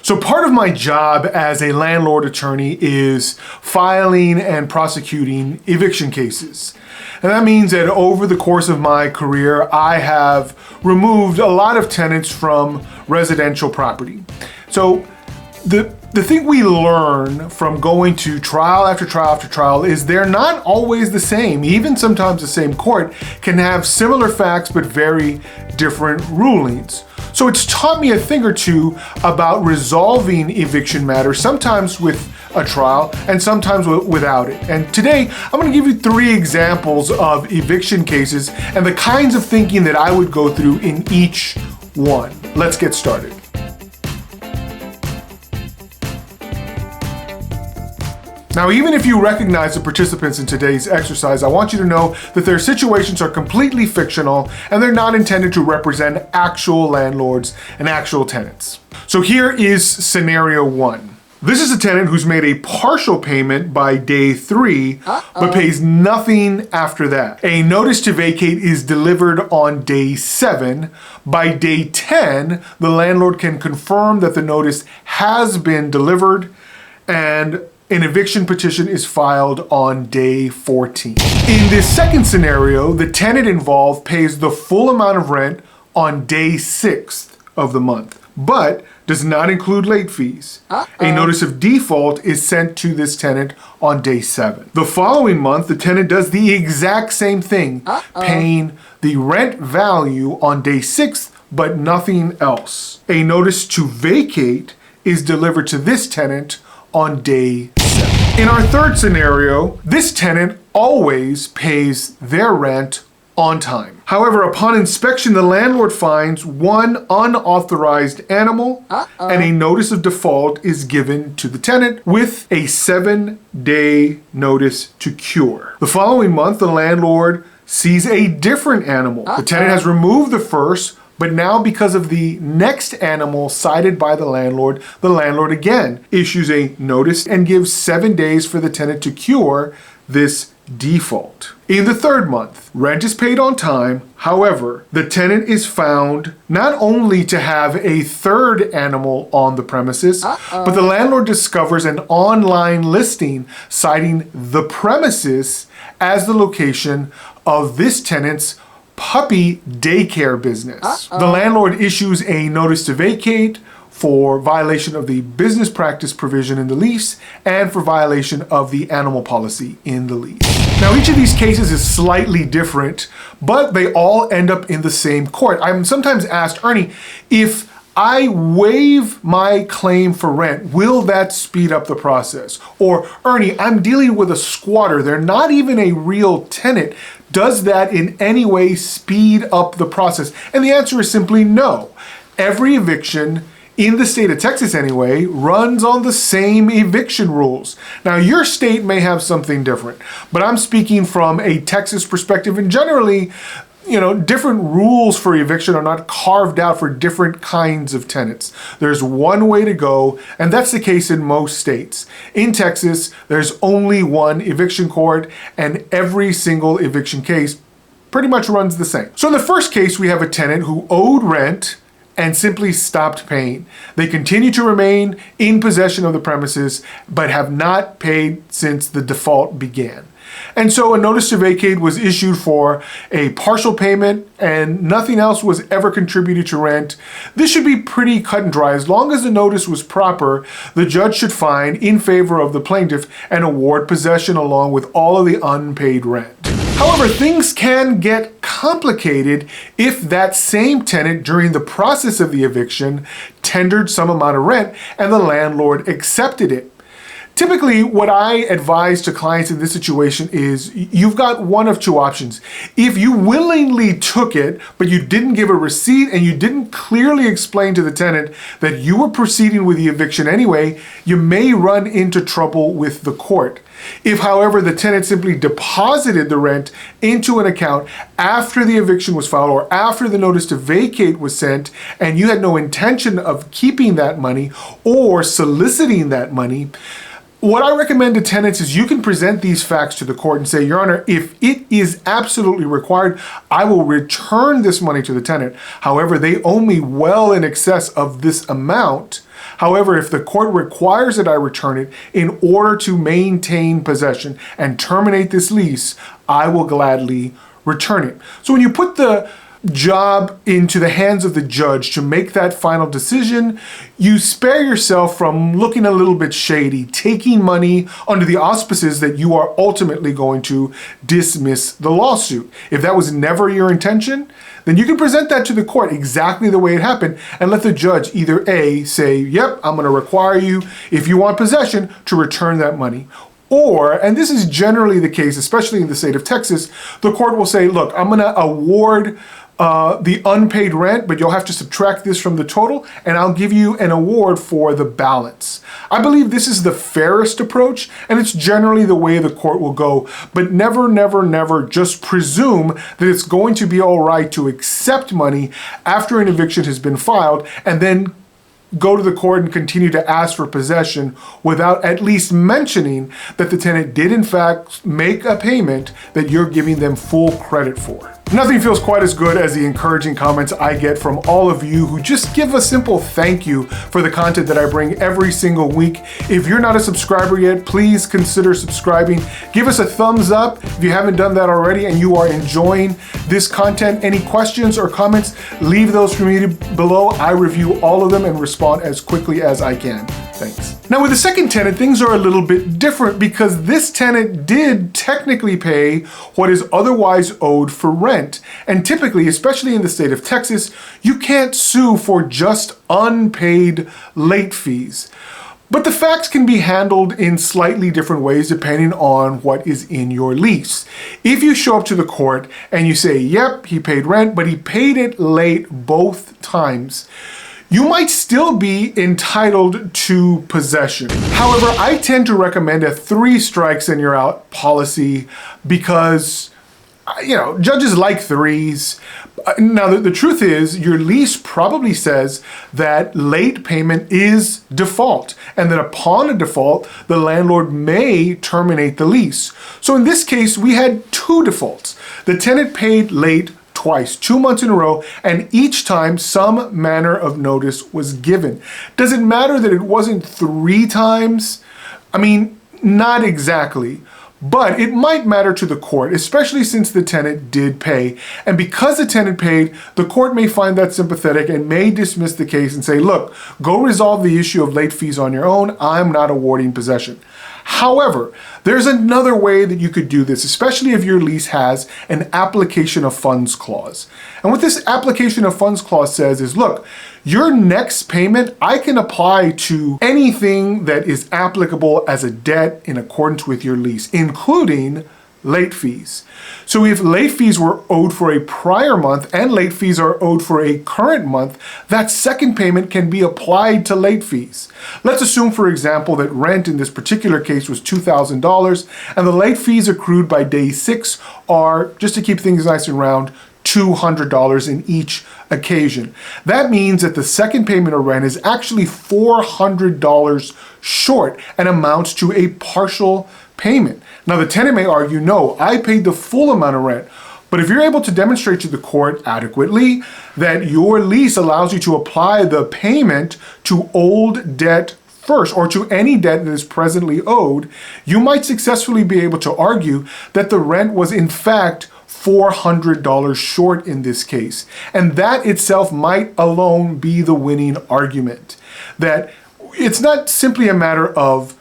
So part of my job as a landlord attorney is filing and prosecuting eviction cases. And that means that over the course of my career, I have removed a lot of tenants from residential property. So the thing we learn from going to trial after trial after trial is they're not always the same. Even sometimes the same court can have similar facts but very different rulings. So it's taught me a thing or two about resolving eviction matters, sometimes with a trial and sometimes without it. And today, I'm going to give you 3 examples of eviction cases and the kinds of thinking that I would go through in each one. Let's get started. Now, even if you recognize the participants in today's exercise, I want you to know that their situations are completely fictional and they're not intended to represent actual landlords and actual tenants. So here is scenario 1. This is a tenant who's made a partial payment by day 3, but pays nothing after that. A notice to vacate is delivered on day 7. By day 10, the landlord can confirm that the notice has been delivered and an eviction petition is filed on day 14. In this second scenario, the tenant involved pays the full amount of rent on day 6th of the month, but does not include late fees. A notice of default is sent to this tenant on day 7. The following month, the tenant does the exact same thing, paying the rent value on day 6th, but nothing else. A notice to vacate is delivered to this tenant on day 7. In our third scenario, this tenant always pays their rent on time. However, upon inspection, the landlord finds one unauthorized animal and a notice of default is given to the tenant with a 7-day notice to cure. The following month, the landlord sees a different animal. The tenant has removed the first, but now because of the next animal cited by the landlord again issues a notice and gives 7 days for the tenant to cure this default. In the third month, rent is paid on time. However, the tenant is found not only to have a third animal on the premises, but the landlord discovers an online listing citing the premises as the location of this tenant's puppy daycare business. The landlord issues a notice to vacate for violation of the business practice provision in the lease and for violation of the animal policy in the lease. Now, each of these cases is slightly different, but they all end up in the same court. I'm sometimes asked, Ernie, if I waive my claim for rent, will that speed up the process? Or, Ernie, I'm dealing with a squatter. They're not even a real tenant. Does that in any way speed up the process? And the answer is simply no. Every eviction, in the state of Texas anyway, runs on the same eviction rules. Now, your state may have something different, but I'm speaking from a Texas perspective, and generally, different rules for eviction are not carved out for different kinds of tenants. There's one way to go, and that's the case in most states. In Texas, there's only one eviction court, and every single eviction case pretty much runs the same. So in the first case, we have a tenant who owed rent and simply stopped paying. They continue to remain in possession of the premises, but have not paid since the default began. And so a notice to vacate was issued for a partial payment and nothing else was ever contributed to rent. This should be pretty cut and dry. As long as the notice was proper, the judge should find in favor of the plaintiff and award possession along with all of the unpaid rent. However, things can get complicated if that same tenant during the process of the eviction tendered some amount of rent and the landlord accepted it. Typically, what I advise to clients in this situation is you've got one of 2 options. If you willingly took it, but you didn't give a receipt and you didn't clearly explain to the tenant that you were proceeding with the eviction anyway, you may run into trouble with the court. If, however, the tenant simply deposited the rent into an account after the eviction was filed or after the notice to vacate was sent and you had no intention of keeping that money or soliciting that money, what I recommend to tenants is you can present these facts to the court and say, Your Honor, if it is absolutely required, I will return this money to the tenant. However, they owe me well in excess of this amount. However, if the court requires that I return it in order to maintain possession and terminate this lease, I will gladly return it. So when you put the job into the hands of the judge to make that final decision, you spare yourself from looking a little bit shady, taking money under the auspices that you are ultimately going to dismiss the lawsuit. If that was never your intention, then you can present that to the court exactly the way it happened and let the judge either A, say, yep, I'm going to require you, if you want possession, to return that money. Or, and this is generally the case, especially in the state of Texas, the court will say, look, I'm going to award the unpaid rent, but you'll have to subtract this from the total, and I'll give you an award for the balance. I believe this is the fairest approach, and it's generally the way the court will go. But never, never, never just presume that it's going to be all right to accept money after an eviction has been filed, and then go to the court and continue to ask for possession without at least mentioning that the tenant did in fact make a payment that you're giving them full credit for. Nothing feels quite as good as the encouraging comments I get from all of you who just give a simple thank you for the content that I bring every single week. If you're not a subscriber yet, please consider subscribing. Give us a thumbs up if you haven't done that already and you are enjoying this content. Any questions or comments, leave those for me below. I review all of them and respond as quickly as I can. Thanks. Now with the second tenant, things are a little bit different because this tenant did technically pay what is otherwise owed for rent. And typically, especially in the state of Texas, you can't sue for just unpaid late fees. But the facts can be handled in slightly different ways depending on what is in your lease. If you show up to the court and you say, yep, he paid rent, but he paid it late both times, you might still be entitled to possession. However, I tend to recommend a 3 strikes and you're out policy because, judges like 3s. Now, the truth is, your lease probably says that late payment is default, and that upon a default, the landlord may terminate the lease. So in this case, we had 2 defaults. The tenant paid late twice, 2 months in a row, and each time some manner of notice was given. Does it matter that it wasn't 3 times? I mean, not exactly. But it might matter to the court, especially since the tenant did pay. And because the tenant paid, the court may find that sympathetic and may dismiss the case and say, look, go resolve the issue of late fees on your own. I'm not awarding possession. However, there's another way that you could do this, especially if your lease has an application of funds clause. And what this application of funds clause says is, look, your next payment, I can apply to anything that is applicable as a debt in accordance with your lease, including late fees. So if late fees were owed for a prior month and late fees are owed for a current month, that second payment can be applied to late fees. Let's assume, for example, that rent in this particular case was $2,000 and the late fees accrued by day 6 are, just to keep things nice and round, $200 in each occasion. That means that the second payment of rent is actually $400 short and amounts to a partial payment. Now the tenant may argue, no, I paid the full amount of rent. But if you're able to demonstrate to the court adequately that your lease allows you to apply the payment to old debt first, or to any debt that is presently owed, you might successfully be able to argue that the rent was in fact $400 short in this case. And that itself might alone be the winning argument. That it's not simply a matter of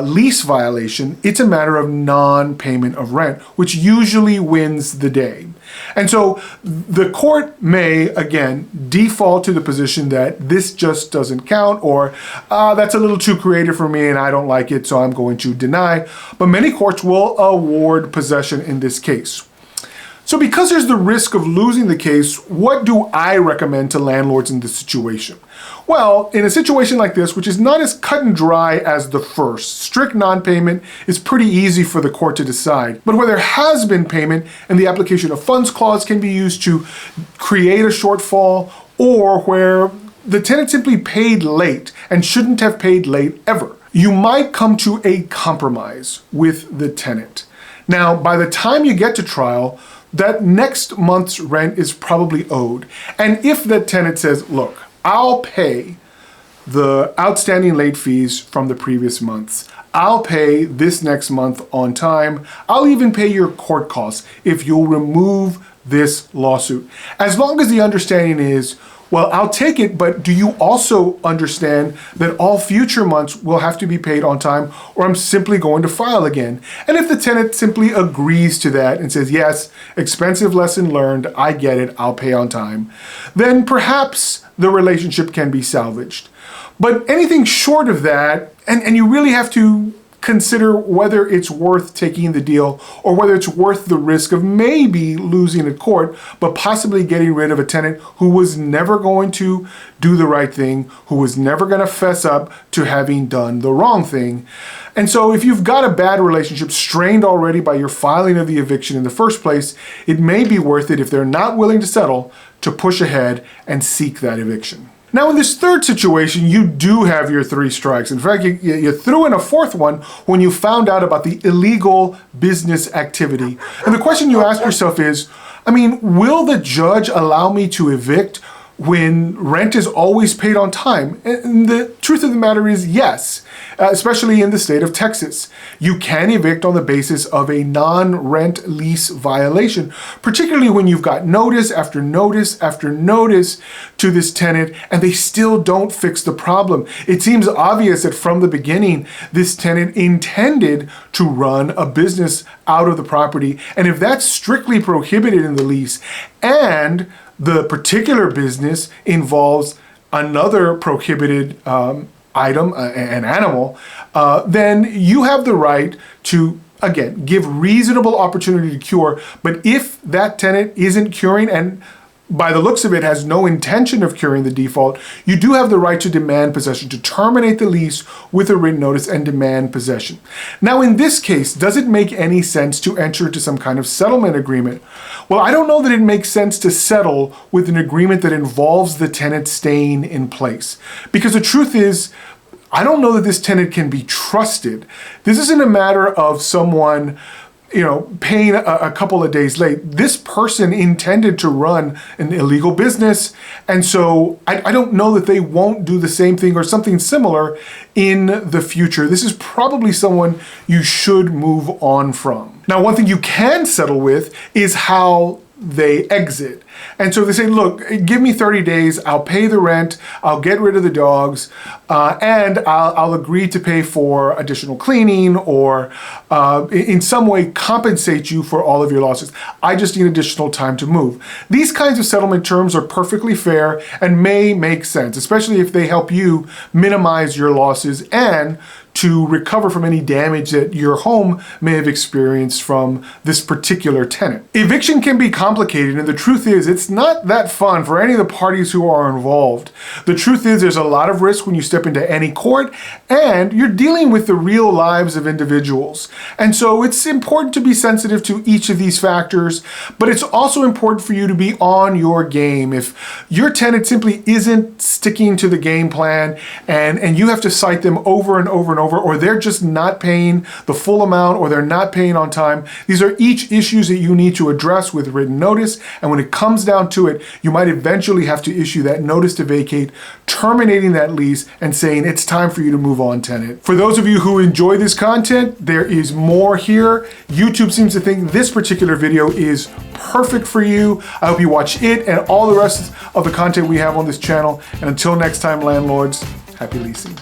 lease violation, it's a matter of non-payment of rent, which usually wins the day. And so the court may, again, default to the position that this just doesn't count, or that's a little too creative for me and I don't like it, so I'm going to deny. But many courts will award possession in this case. So because there's the risk of losing the case, what do I recommend to landlords in this situation? Well, in a situation like this, which is not as cut and dry as the first, strict non-payment is pretty easy for the court to decide. But where there has been payment and the application of funds clause can be used to create a shortfall, or where the tenant simply paid late and shouldn't have paid late ever, you might come to a compromise with the tenant. Now, by the time you get to trial, that next month's rent is probably owed. And if the tenant says, look, I'll pay the outstanding late fees from the previous months. I'll pay this next month on time. I'll even pay your court costs if you'll remove this lawsuit. As long as the understanding is, well, I'll take it, but do you also understand that all future months will have to be paid on time, or I'm simply going to file again? And if the tenant simply agrees to that and says, yes, expensive lesson learned, I get it, I'll pay on time, then perhaps the relationship can be salvaged. But anything short of that, and you really have to consider whether it's worth taking the deal or whether it's worth the risk of maybe losing at court, but possibly getting rid of a tenant who was never going to do the right thing, who was never going to fess up to having done the wrong thing. And so if you've got a bad relationship strained already by your filing of the eviction in the first place, it may be worth it, if they're not willing to settle, to push ahead and seek that eviction. Now, in this third situation, you do have your 3 strikes. In fact, you threw in a 4th one when you found out about the illegal business activity. And the question you ask yourself is, will the judge allow me to evict when rent is always paid on time? And the truth of the matter is yes, especially in the state of Texas. You can evict on the basis of a non-rent lease violation, particularly when you've got notice after notice after notice to this tenant and they still don't fix the problem. It seems obvious that from the beginning, this tenant intended to run a business out of the property. And if that's strictly prohibited in the lease, and the particular business involves another prohibited item, an animal, then you have the right to, again, give reasonable opportunity to cure. But if that tenant isn't curing, and by the looks of it has no intention of curing the default, you do have the right to demand possession, to terminate the lease with a written notice and demand possession. Now, in this case, does it make any sense to enter into some kind of settlement agreement? Well, I don't know that it makes sense to settle with an agreement that involves the tenant staying in place. Because the truth is, I don't know that this tenant can be trusted. This isn't a matter of someone paying a couple of days late. This person intended to run an illegal business, and so I don't know that they won't do the same thing or something similar in the future. This is probably someone you should move on from. Now, one thing you can settle with is how they exit. And so they say, look, give me 30 days, I'll pay the rent, I'll get rid of the dogs, and I'll agree to pay for additional cleaning or in some way compensate you for all of your losses. I just need additional time to move. These kinds of settlement terms are perfectly fair and may make sense, especially if they help you minimize your losses and to recover from any damage that your home may have experienced from this particular tenant. Eviction can be complicated, and the truth is it's not that fun for any of the parties who are involved. The truth is there's a lot of risk when you step into any court, and you're dealing with the real lives of individuals. And so it's important to be sensitive to each of these factors, but it's also important for you to be on your game. If your tenant simply isn't sticking to the game plan and you have to cite them over and over and over, or they're just not paying the full amount, or they're not paying on time, these are each issues that you need to address with written notice. And when it comes down to it, you might eventually have to issue that notice to vacate, terminating that lease and saying it's time for you to move on, tenant. For those of you who enjoy this content, there is more here. YouTube seems to think this particular video is perfect for you. I hope you watch it and all the rest of the content we have on this channel. And until next time, landlords, happy leasing.